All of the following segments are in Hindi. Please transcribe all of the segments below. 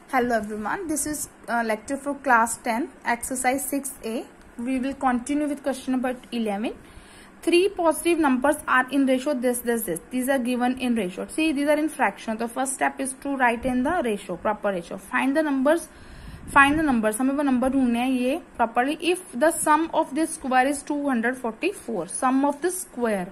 Hello everyone, this is lecture for class 10, exercise 6a. We will continue with question number 11. Three positive numbers are in ratio this. These are given in ratio. See, these are in fraction. The first step is to write in the ratio, proper ratio. Find the numbers. हमें वो नंबर ढूंढने हैं ये properly. If the sum of this square is 244, sum of the square.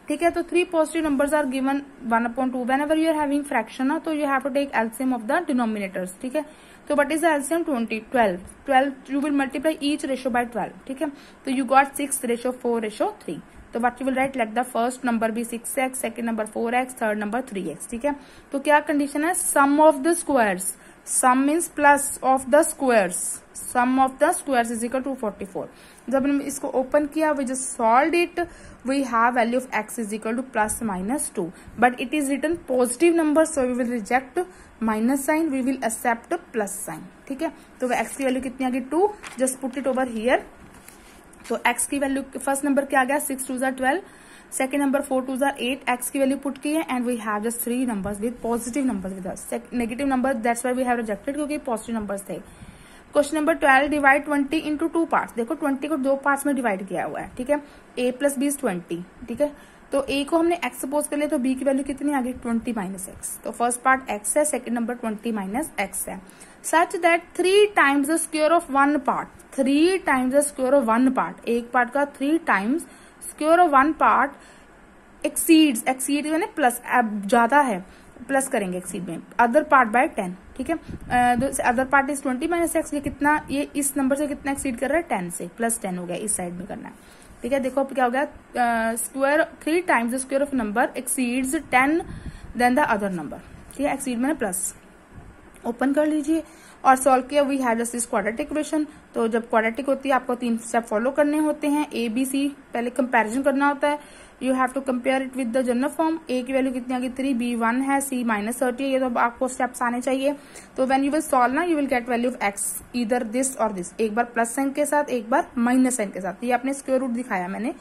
ठीक है, तो three positive numbers are given 1/2. whenever you are having fraction ना, तो you have to take LCM of the denominators. ठीक है, तो what is the LCM? 12 you will multiply each ratio by 12. ठीक है, तो you got 6:4:3. तो what you will write, let the first number be 6x, second number 4x, third number 3x. ठीक है, तो क्या कंडीशन है? sum of the squares. sum means plus of the squares. sum of the squares is equal to 44. जब हमने इसको ओपन किया, we just solved it. We have value of x is equal to plus minus 2. But it is written positive number, so we will reject minus sign. We will accept plus sign. ठीक है, तो x की वैल्यू कितनी आ गई? 2. Just put it over here. तो x की वैल्यू फर्स्ट नंबर क्या आ गया? 6 2 12. Second number 4 2 8. x की वैल्यू पुट की है and we have just 3 numbers with positive numbers with us. Negative number that's why we have rejected, क्योंकि पॉजिटिव नंबर्स थे. Question number 12, divide 20 into 2 parts. देखो 20 को 2 पार्ट्स में डिवाइड किया हुआ है. ठीक है, a प्लस बी इज 20. ठीक है, तो a को हमने x सपोज कर लिया, तो b की वैल्यू कितनी आ गई? 20 माइनस एक्स. तो फर्स्ट पार्ट x है, सेकंड नंबर 20 माइनस एक्स है. Such that 3 times the square of one part. 3 times the square of one part. एक पार्ट का 3 times square of one part exceed यानी प्लस, ज्यादा है, प्लस करेंगे एक्सीड में, अदर पार्ट बाय 10. ठीक है, other part is 20 minus x. ये कितना, ये इस नंबर से कितना एक्सीड कर रहा है? 10 से. प्लस 10 हो गया, इस साइड में करना है. ठीक है, देखो क्या हो गया? Square 3 times the square of number exceeds 10 than the other number. ठीक है, एक्सीड मैंने प्लस. ओपन कर लीजिए और सॉल्व किया. We have just this quadratic equation. तो जब क्वाड्रेटिक होती है आपको 3 स्टेप फॉलो करने होते हैं. ए बी सी पहले कंपैरिजन करना होता है. You have to compare it with the general form. A की वैल्यू कितनी आ गई? 3, बी 1 है, सी -30 है. ये तो आपको स्टेप्स आने चाहिए. तो व्हेन यू विल सॉल्व ना, you will get value of x इधर दिस और दिस. एक बार प्लस साइन के साथ, एक बार माइनस साइन के साथ. ये आपने स्क्वायर रूट दिखाया मैंने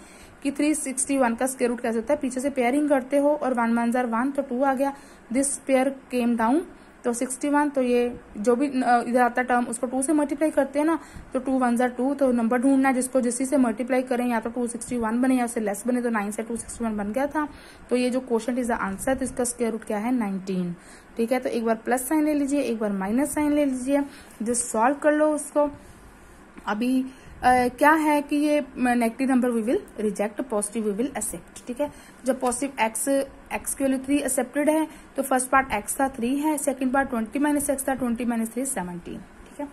कि 361 का स्क्वायर रूट कैसे होता है. पीछे से पेयरिंग करते हो और 1 1 जार 1, तो 2 आ गया. दिस पेयर केम डाउन, तो 61. तो ये जो भी इधर आता टर्म उसको 2 से मल्टीप्लाई करते हैं ना, तो 2 1 जार 2. तो नंबर ढूंढना है जिसको जिसी से मल्टीप्लाई करें, या तो 261 बने या उससे लेस बने. तो 9 से 261 बन गया था. तो ये जो क्वेश्चन इज द आंसर. तो इसका स्क्वायर रूट क्या है? 19. ठीक है, तो एक बार प्लस साइन ले लीजिए, एक बार माइनस साइन ले लीजिए. जस्ट सॉल्व कर लो उसको. अभी क्या है कि ये negative number we will reject, positive we will accept. ठीक है, जब पॉजिटिव एक्स की वैल्यू 3 एक्सेप्टेड है, तो फर्स्ट पार्ट एक्स था 3 है, सेकंड पार्ट 20 माइनस एक्स था, 20 माइनस 3 17. ठीक है,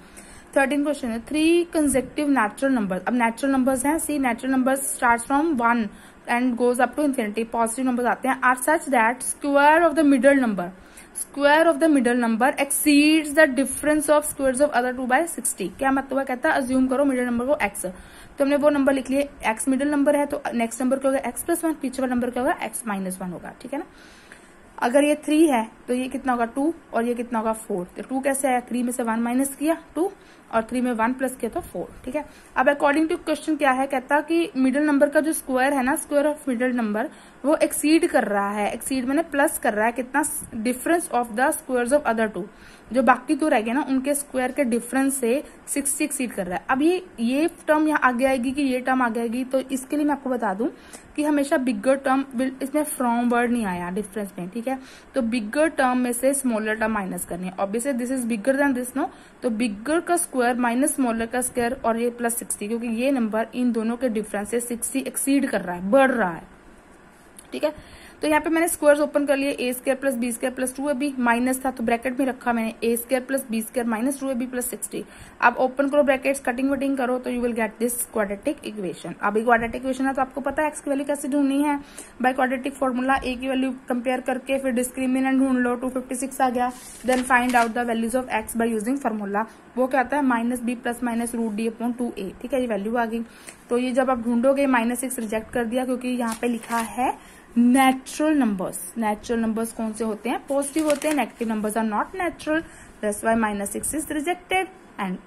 13 क्वेश्चन है. 3 कंसेक्टिव नेचुरल नंबर. अब नेचुरल नंबर्स हैं. See, natural numbers start from 1 and goes up to infinity. Positive numbers आते हैं. Are such that square of the middle number exceeds the difference of squares of other 2 by 60. क्या मतलब है? कहता है अज्यूम करो मिडल नंबर को x. तो हमने वो नंबर लिख लिए, x मिडल नंबर है, तो नेक्स्ट नंबर क्या होगा? x+1. पीछे वाला नंबर क्या होगा? x-1 होगा. ठीक है ना. अगर ये 3 है तो ये कितना होगा? 2. और ये कितना होगा? 4. तो 2 कैसे आया? 3 में से 1 माइनस किया 2, और 3 में 1 प्लस किया तो 4. ठीक है, अब अकॉर्डिंग टू क्वेश्चन क्या है? कहता कि मिडिल नंबर का जो स्क्वायर है ना, स्क्वायर ऑफ मिडिल नंबर, वो एक्सीड कर रहा है. एक्सीड मैंने प्लस कर रहा है कितना? Difference of the squares of other 2. जो बाकी 2 रह गए ना, उनके स्क्वायर के डिफरेंस से 60 एक्सीड कर रहा है. अब ये टर्म यहाँ आगे आएगी कि ये टर्म आगे आएगी? तो इसके लिए मैं आपको बता दूं कि हमेशा बिगर टर्म, इसमें फ्रॉम वर्ड नहीं आया डिफरेंस में. ठीक है, तो बिगर टर्म में से स्मॉलर टर्म माइनस करनी है. Obviously this is bigger than this, no. तो बिगर का स्क्वायर माइनस स्मॉलर का स्क्वायर, और ये प्लस 60, क्योंकि ये नंबर इन दोनों के डिफरेंस से 60 एक्सीड कर रहा है, बढ़ रहा है. ठीक है, तो यहाँ पे मैंने स्क्वायर्स ओपन कर लिए. A square plus b square plus 2ab minus था, तो ब्रैकेट में रखा मैंने a square plus b square minus 2ab plus 60. अब ओपन करो ब्रैकेट्स, कटिंग वटिंग करो, तो you will get this quadratic equation. अभी क्वाड्रेटिक इक्वेशन है तो आपको पता है एक्स की वैल्यू कैसे ढूंढनी है? By quadratic formula. ए की वैल्यू कंपेयर करके फिर डिस्क्रिमिनेंट ढूंढ लो. 256 आ गया. Then find out the values of x by using formula. वो क्या आता है? -b plus minus √d/2a. ठीक है, ये वैल्यू आ गई. तो ये जब आप ढूंढोगे, -6 रिजेक्ट कर दिया क्योंकि यहाँ पे लिखा है नेचुरल नंबर्स. नेचुरल नंबर्स कौन से होते हैं? पॉजिटिव होते हैं. Negative numbers are not natural. That's why -6 is rejected and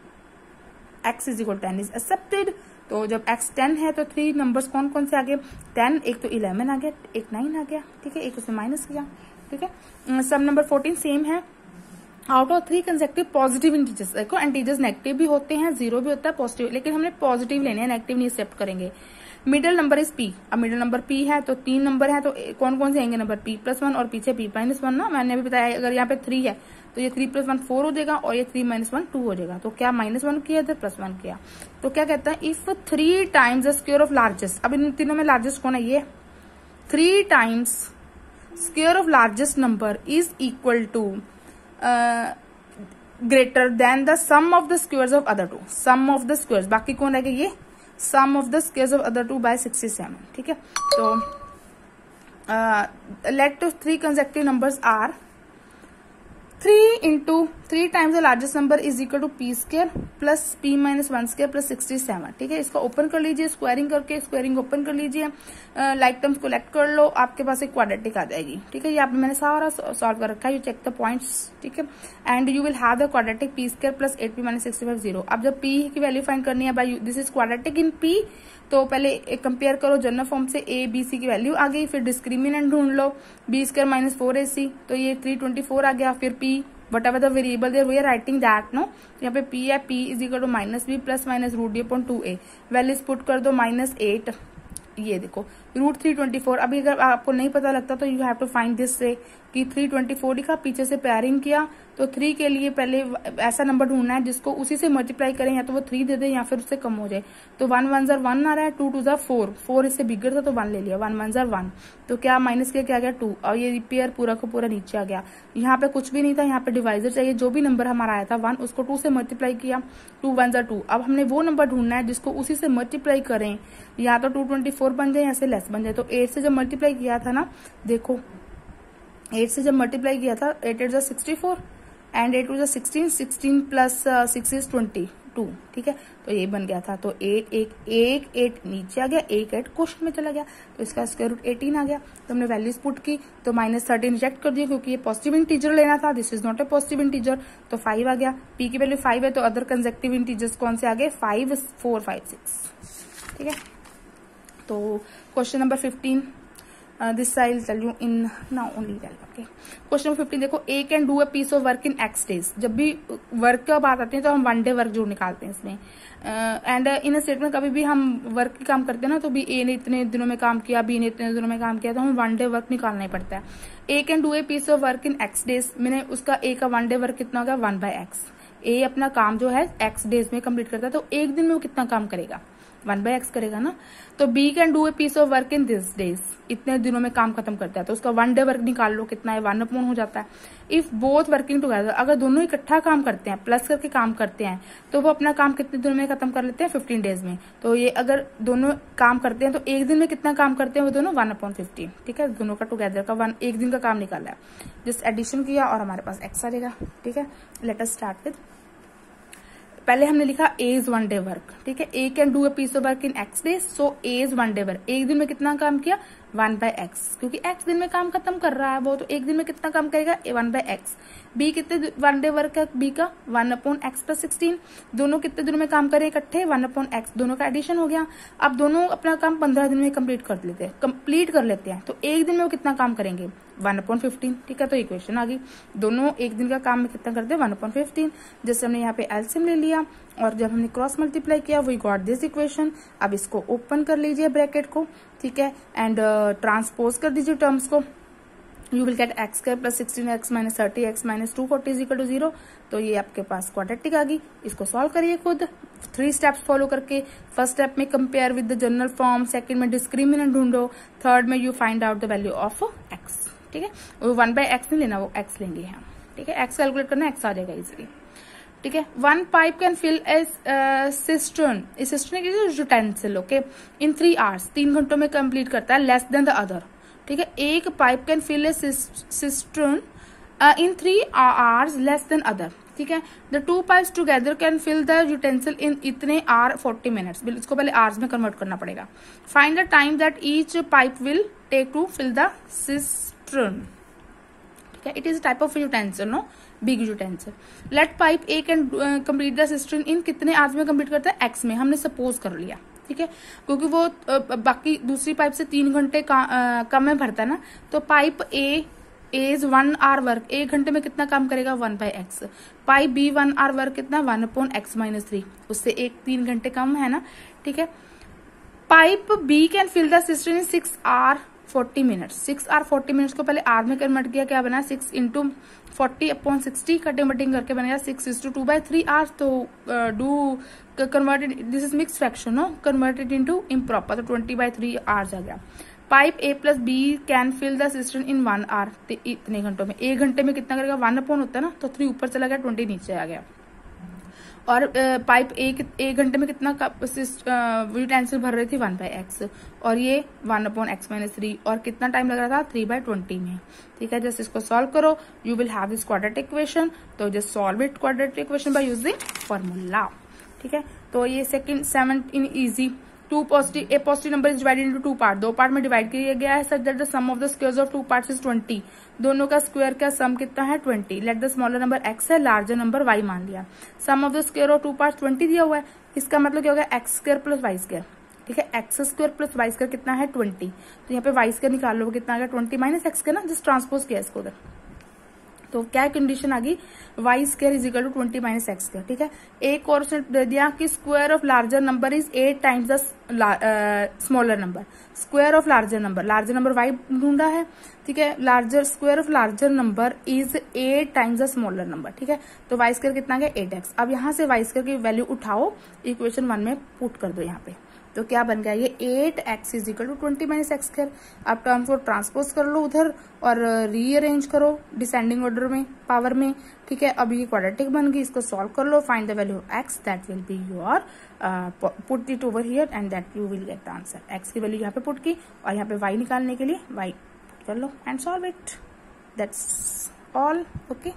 x is equal 10 is accepted. तो जब x 10 है तो 3 नंबर्स कौन कौन से आ गए? 10, एक तो 11 आ गया, एक 9 आ गया. ठीक है, एक उसमें माइनस किया. ठीक है, सब नंबर 14 सेम है. Out of 3 consecutive positive integers. देखो इंटीजर्स नेगेटिव भी होते हैं, 0 भी होता है, पॉजिटिव, लेकिन हमने पॉजिटिव लेने हैं, नेगेटिव नहीं एक्सेप्ट करेंगे। Middle number is P. अब मिडिल नंबर पी है तो 3 नंबर है, तो कौन कौन से आएंगे नंबर? p+1 और पीछे p-1 ना। मैंने अभी बताया अगर यहाँ पे 3 है तो ये 3+1 4 हो जाएगा और ये 3-1 2 हो जाएगा। तो क्या -1 किया इधर +1 किया। तो क्या कहता है, if 3 times the square of largest. अब इन तीनों में लार्जेस्ट कौन है? ये 3 times square of largest number is equal to greater than the sum of the squares of other two. Sum of the squares, बाकी कौन रहेगा? ये sum of the squares of other two by 67। ठीक है, तो let 3 consecutive numbers are 3 times the largest number is equal to p square plus p-1 square plus 67। ठीक है, इसका ओपन कर लीजिए, स्क्वायरिंग करके स्क्वायरिंग ओपन कर लीजिए, लाइक टर्म्स को लेफ्ट कर लो, आपके पास एक क्वाड्रेटिक आ जाएगी। ठीक है, ये आप मैंने सारा सॉल्व कर रखा है, यू चेक द पॉइंट्स। ठीक है, and you will have the quadratic p square plus 8p-65 0। अब जब p की वैल्यू फाइंड करनी है by this is quadratic in p, तो पहले कंपेयर करो जनरल फॉर्म से, a b c की वैल्यू आ गई, फिर डिस्क्रिमिनेंट ढूंढ लो, b स्क्वायर माइनस 4ac, तो ये 324 आ गया। फिर p whatever the variable there we are writing that no, यहाँ पे p है, p is equal to -b plus minus √d/2a, values put कर दो -8, ये देखो √324। अभी अगर आपको नहीं पता लगता तो you have to find this से कि 324 लिखा, पीछे से पेयरिंग किया, तो 3 के लिए पहले ऐसा नंबर ढूंढना है जिसको उसी से मल्टीप्लाई करें, या तो वो 3 दे दे या फिर उससे कम हो जाए। तो 1 1 1 आ रहा है, 2 2 4, 4 इससे बिगड़ था तो 1 ले लिया, 1 1 1, तो क्या माइनस क्या गया 2, और ये पेयर पूरा का पूरा नीचे आ गया। यहाँ पे कुछ भी नहीं था, यहाँ पे डिवाइजर चाहिए, जो भी नंबर हमारा आया था 1 उसको 2 से मल्टीप्लाई किया, 2 1 2। अब हमने वो नंबर ढूंढना है जिसको उसी से मल्टीप्लाई करें, या तो 224 बन जाए या से लेस बन जाए। तो 8 से जब मल्टीप्लाई किया था ना, देखो 8 से जब मल्टीप्लाई किया था, 8 8 64 एंड 8 2 16, 16 प्लस 6 इज 22। ठीक है, तो ये बन गया था। तो 8 नीचे आ गया, 1 8 क्वेश्चन में चला गया, तो इसका स्क्वायर रूट 18 आ गया। तो हमने वैल्यूज पुट की, तो -13 रिजेक्ट कर दिया क्योंकि ये पॉजिटिव इंटीजर लेना था, this is not a positive integer, तो 5 आ गया। p की वैल्यू 5 है, तो अदर कंसेक्टिव इंटीजर्स कौन से आ गए? 5 4 5 6। ठीक है, तो question number 15, this I will tell you in now only tell. Okay, question number 15 देखो, A can do a piece of work in x days. जब भी वर्क का बात आती है तो हम 1 डे वर्क जोड़ निकालते हैं इसमें, एंड इन अ स्टेटमेंट कभी भी हम वर्क की काम करते हैं ना, तो भी ए ने इतने दिनों में काम किया, बी ने इतने दिनों में काम किया, तो हमें 1 डे वर्क निकालना ही पड़ता है। A can do a piece of work in x days, मैंने उसका ए का 1 डे वर्क कितना होगा? 1/x। ए अपना काम जो है x डेज में कंप्लीट करता है, तो एक दिन में वो कितना काम करेगा? 1/x करेगा ना। तो B can do a piece of work in this days, इतने दिनों में काम खत्म करता है, तो उसका 1 डे वर्क निकाल लो, कितना है? 1 हो जाता है। इफ बोथ वर्किंग टुगेदर, अगर दोनों इकट्ठा काम करते हैं, प्लस करके काम करते हैं, तो वो अपना काम कितने दिनों में खत्म कर लेते हैं? 15 डेज में। तो ये अगर दोनों काम करते हैं तो एक दिन में कितना काम करते हैं वो दोनों? 1/15। ठीक है, दोनों का टुगेदर का एक दिन का काम निकाला है, जस्ट एडिशन किया और हमारे पास x आ जाएगा। ठीक है, लेट अस स्टार्ट विद, पहले हमने लिखा a इज 1 डे वर्क। ठीक है, a can do a piece of work in x days, so a is 1 day work. एक दिन में कितना काम किया? 1/x, क्योंकि x दिन में काम खत्म कर रहा है वो, तो एक दिन में कितना काम करेगा? 1/x। b कितने 1 डे वर्क है b का? 1/x plus 16। दोनों कितने दिनों में काम करें इकट्ठे? 1/x, दोनों का एडिशन हो गया। अब दोनों अपना काम 15 दिन में कंप्लीट कर लेते हैं, तो एक दिन में वो कितना काम करेंगे? 1/15। ठीक है, तो इक्वेशन आ गई, दोनों एक दिन का काम में कितना करते हैं? 1/15। जैसे हमने यहाँ पे एलसीएम ले लिया और जब हमने क्रॉस मल्टीप्लाई किया, वी गॉट दिस इक्वेशन। अब इसको ओपन कर लीजिए ब्रैकेट को, ठीक है, एंड ट्रांसपोज कर दीजिए टर्म्स को, you will get x square plus 16x minus 30x minus 240 is equal to 0। तो ये आपके पास क्वाड्रेटिक आ गई। इसको सॉल्व करिए खुद 3 स्टेप्स फॉलो करके। फर्स्ट स्टेप में compare with the general form, second में डिस्क्रिमिनेंट ढूंढो, थर्ड में you find out the value of x। ठीक है, वो 1/x नहीं लेना, वो x लेंगे हम। ठीक है, x कैलकुलेट करना, x आ जाएगा इजिली। ठीक है, 1 pipe can fill a cistern, cistern एक यूटेंसिल, ओके, इन 3 आवर्स, 3 घंटों में कंप्लीट करता है, लेस देन द अदर। ठीक है, एक pipe can fill a cistern in 3 hours less than other. ठीक है, the 2 pipes together can fill the utensil in इतने आर 40 मिनट्स। इसको पहले आवर्स में कन्वर्ट करना पड़ेगा। Find the time that each pipe will take to fill the cistern. ठीक है, it is type of utensil, no big utensil. Let pipe A can complete the cistern in कितने आवर्स में कंप्लीट करता है? x में, हमने सपोज कर लिया। ठीक है, क्योंकि वो बाकी दूसरी पाइप से 3 घंटे कम में भरता है ना, तो pipe A A is 1 hour work, 1 घंटे में कितना काम करेगा 1/x। Pipe B 1 hour work कितना 1/x-3, उससे 3 घंटे कम है ना, ठीक है। Pipe B can fill the system in 6 hour 40 minutes. 6 hour 40 minutes को पहले आर में कन्वर्ट किया, क्या बना 6 इंटू 40/60, कटिंग बटिंग करके बनेगा 6:2/3 आवर्स। तो do converted, this is mix fraction no, converted into improper, तो 20/3 आवर्स आ गया। Pipe A plus B can fill the system in 1 hour, इतने घंटों में। 1 घंटे में कितना करेगा 1 होता है ना, तो 3 ऊपर चला गया, 20 नीचे आ गया। और पाइप एक घंटे में कितना यूटेंसिल भर रही थी 1/x, और ये 1/x-3, और कितना टाइम लग रहा था 3/20 में, ठीक है। जस्ट इसको सॉल्व करो, you will have this quadratic equation. तो just solve it quadratic equation by using formula, ठीक है। तो ये second 7 in easy. A positive number is divided into 2 part, 2 part में डिवाइड किया गया है, such that the sum of the squares of 2 parts is 20। दोनों का स्क्वायर का सम कितना है 20। Let the smaller number x है, लार्जर नंबर y मान लिया। Sum of the square of 2 parts 20 दिया हुआ है, इसका मतलब क्या होगा x² + y², ठीक है। x² + y² कितना है 20, तो यहाँ पे y² निकाल लो, कितना आ गया 20 - x² ना, जस्ट ट्रांसपोज किया इसको उधर। तो क्या कंडीशन आ गई, y² = 20 - x², ठीक है। एक और दे दिया कि square of larger number is 8 times the smaller number. Square of larger number y ढूंढा है, ठीक है। Square of larger number is 8 times the smaller number, ठीक है। तो y² कितना गया 8x। अब यहाँ से y² की वैल्यू उठाओ, इक्वेशन 1 में पुट कर दो यहाँ पे, तो क्या बन गया ये 8x = 20 - x²। अब टर्म्स को ट्रांसपोज कर लो उधर और रीअरेंज करो डिसेंडिंग ऑर्डर में, पावर में, ठीक है। अब ये क्वाड्रेटिक बन गई, इसको सॉल्व कर लो, find the value of x, that will be your, put it over here and that you will get the answer. x की वैल्यू यहाँ पे पुट की, और यहाँ पे y निकालने के लिए y पुट कर लो and solve it, that's all, okay.